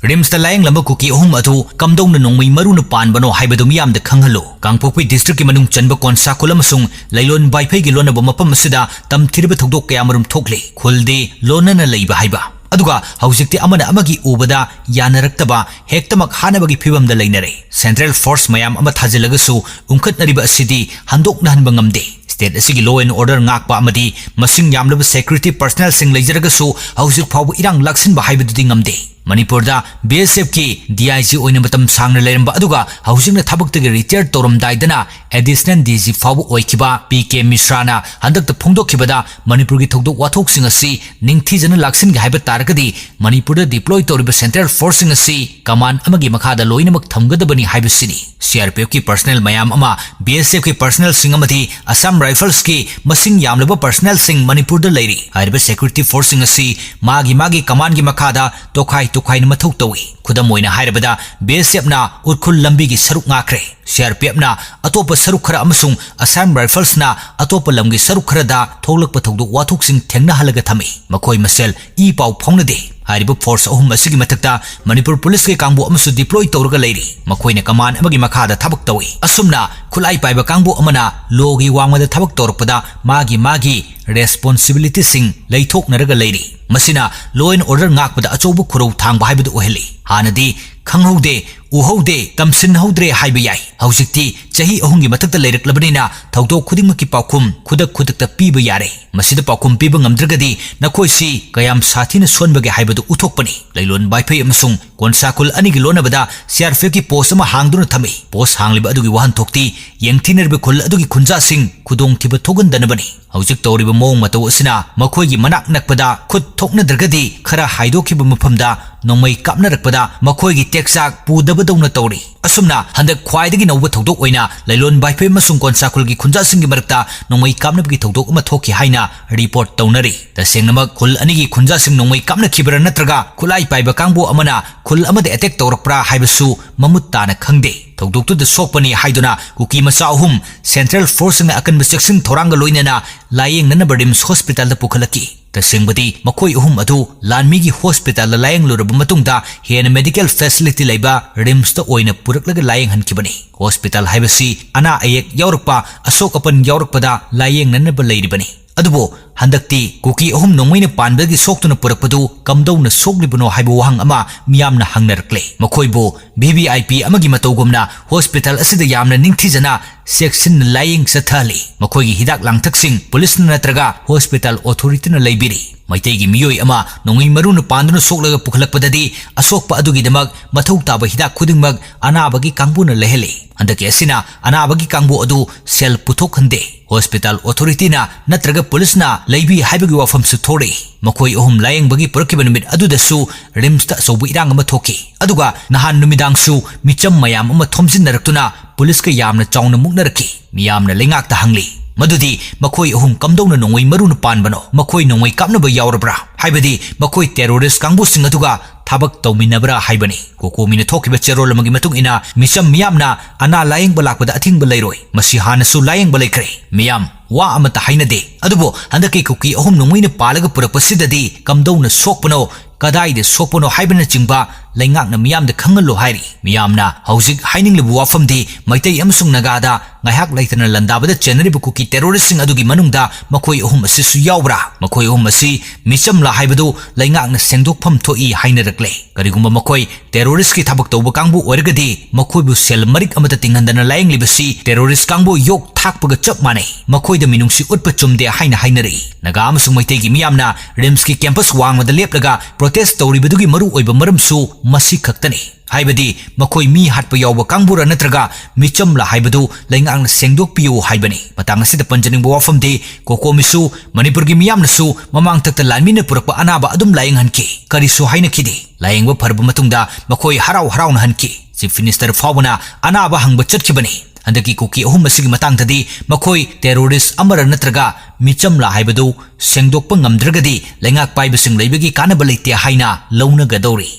RIMS ता layenglamba kuki ahum adu kamdouna nongmei maruna panbano haibadu miyamda khanghallu kangpokpi district ki manung chanba konsa kulamasung lailon baifei gi lonaba mapam asida tamthirba thogdok kaya marum thokle khulde lonana leiba haiba aduga haujikti amana amagi ubada yanaraktaba hektamak hanabagi phibamda leinare central force mayam ama thajilagasu umkhatnariba asidi handokna hanba ngamde state asigi law and order ngakpa amadi masing yamlaba security personnel sing leijaragasu haujik phawbu irang laksinba haibadudi ngamde Manipur da BSF ki DIG oina matam sangna leiramba aduga haujingna thabakta retire toram daidana additional DG fawu oikiba PK Misrana handakta phongdokhibada Manipur gi thogdok wathok sing asi ningthijana laksin gi haiba taragadi Manipur da deploy toriba central force sing asi command amagi makhada loinamak thamgadabani haibasini CRPF ki personnel mayam ama BSF ki personnel sing amati Assam Rifles ki masing yamlaba personnel sing Manipur da leiri haiba security force sing asi magi command gi makhada tokhai tukhai na mathau tawi khudam oina hairabada BSF na urkhul lambi gi saruk ngakre CRPF na atopa saruk khara amasung Assam Rifles na atopa lamgi saruk khara da tholakpa thogdok wathok sing thengna halaga thami makoi masel e pau phongnade hariba force ahum asigi mathakta Manipur police ke kangbu amasu deploy tawraga leiri makoina command amagi makhada thabak tawi asumna khulai paiba kangbu amana logi wangmada thabak tawrakpada magi responsibility sing leithoknaraga leiri masina law and order ngakpada achobu khurau thangba haibadu oheli hanadi khanghaude uhaude tamsin haudre haiba yai haujikti chahi ahungi mathakta leireklabnina thogdok khudingmaki paukhum khudakta piba yare masida paukhum piba ngamdragadi nakoi si kayam sathina sonbage haibadu uthokpani leilon baifei amasung konsakul anigi lonabada CRPF ki post ama hangduna thami post hangliba adugi wahan thokti yengthinerbe khul adugi khunja sing khudong thiba thogandanabani haujik tawriba mong matau asina makoi gi manak nakpada khud thoknadragadi khara haidokhiba mafamda nongmei kapnarakpada makoi gi teksak pudabadawna tawri asumna handak khwaidagi nawba thogdok oina lailon baifei masung konsakul gi khunja sing gi marakta nongmei kapnabagi thogdok ama thokhi haina report tawnari tasengnamak khul anigi khunja sing nongmei kapna khibara natraga khulai paiba kangbo amana khul amade attack tawrakpra haibasu mamut tana khangde thogdok tu sokpani haiduna kuki macha ahum central force na akan section thoranga loinana layeng nana RIMS hospital da pukhalaki tasengbadi makoi ahum adu lanmi gi hospital la layeng lurab matungda hen medical facility laiba RIMS ta oina puraklaga layeng hankibani hospital haibasi ana ayek yaurakpa asok apan yaurakpada layeng nana ba leiribani adubo handakti kuki ahum nongmeina panbagi soktuna purakpadu kamdouna soklibano haibu wahang ama miyamna hangnarakle makoibo VVIP amagi matogumna hospital asida yamna ningthijana section laying sathali makoigi hidak langthaksing police natraga hospital authority na leibiri maitegi miyoi ama nongmei maruna panduna soklaga pukhalakpadadi asokpa adugi damak mathau taba hidak khudingmak anabagi kangbuna lehele andaki asina anabagi kangbu adu sel puthok hande hospital authority na natraga police na leibi haibagi wafam su thori makoi ahum layeng bagi purkiba numit adudasu RIMS ta sobu irang ama thoki aduga nahan numidang su micham mayam ama thomjin naraktuna police ka yamna chauna muknaraki miyamna lengak ta hangli madudi makoi ahum kamdouna nongmei maruna panbano makoi nongmei kapnaba yaurabra haibadi makoi terrorist kangbu sing aduga thabak tawminabra haibani kokomina thokiba cherol amagi matung ina misam miyamna ana layeng balakpada athing balairoi masi hanasu layeng balaikre miyam wa amata hainade adubo handaki kuki ahum nongmeina palaga purapasidadi kamdouna sokpano kadai de sopano haibana chingba laingak na miyam de khanghallu hairi miyamna haujik haininglebu wafamdi maitai amsung nagada ngaihak laitana landabada chenaribu kuki terrorist sing adugi manungda makoi ahum asisu yaubra makoi ahum asi micham la haibadu laingak na sengdokpham thoi hainarakle karigumba makoi terrorist ki thabak tawba kangbu oirgadi makoi bu sel marik amata tinghandana layeng libasi terrorist kangbu yok thakpaga chap mane makoi da minungsi utpa chumde haina hainari naga amsung maitai gi miyamna RIMS ki campus wangmada leplaga protest tawribadugi maru oiba maramsu masi khaktani haibadi makoi mi hatpa yawba kangbura natraga micham la haibadu laingang sengdok piu haibani matang asida panjaning wafamdi kokomisu Manipur gi miyamnasu mamang takta lanmina purakpa anaba adum layeng hanki karisu haina khidi layengba pharba matungda makoi harau na hanki chief minister fawna anaba hangba chatkibani handaki kuki ahum asigi matangtadi makoi terrorist amara natraga micham la haibadu sengdokpa ngamdragadi laingak paibasing leibagi kanaba leite haina launa gadori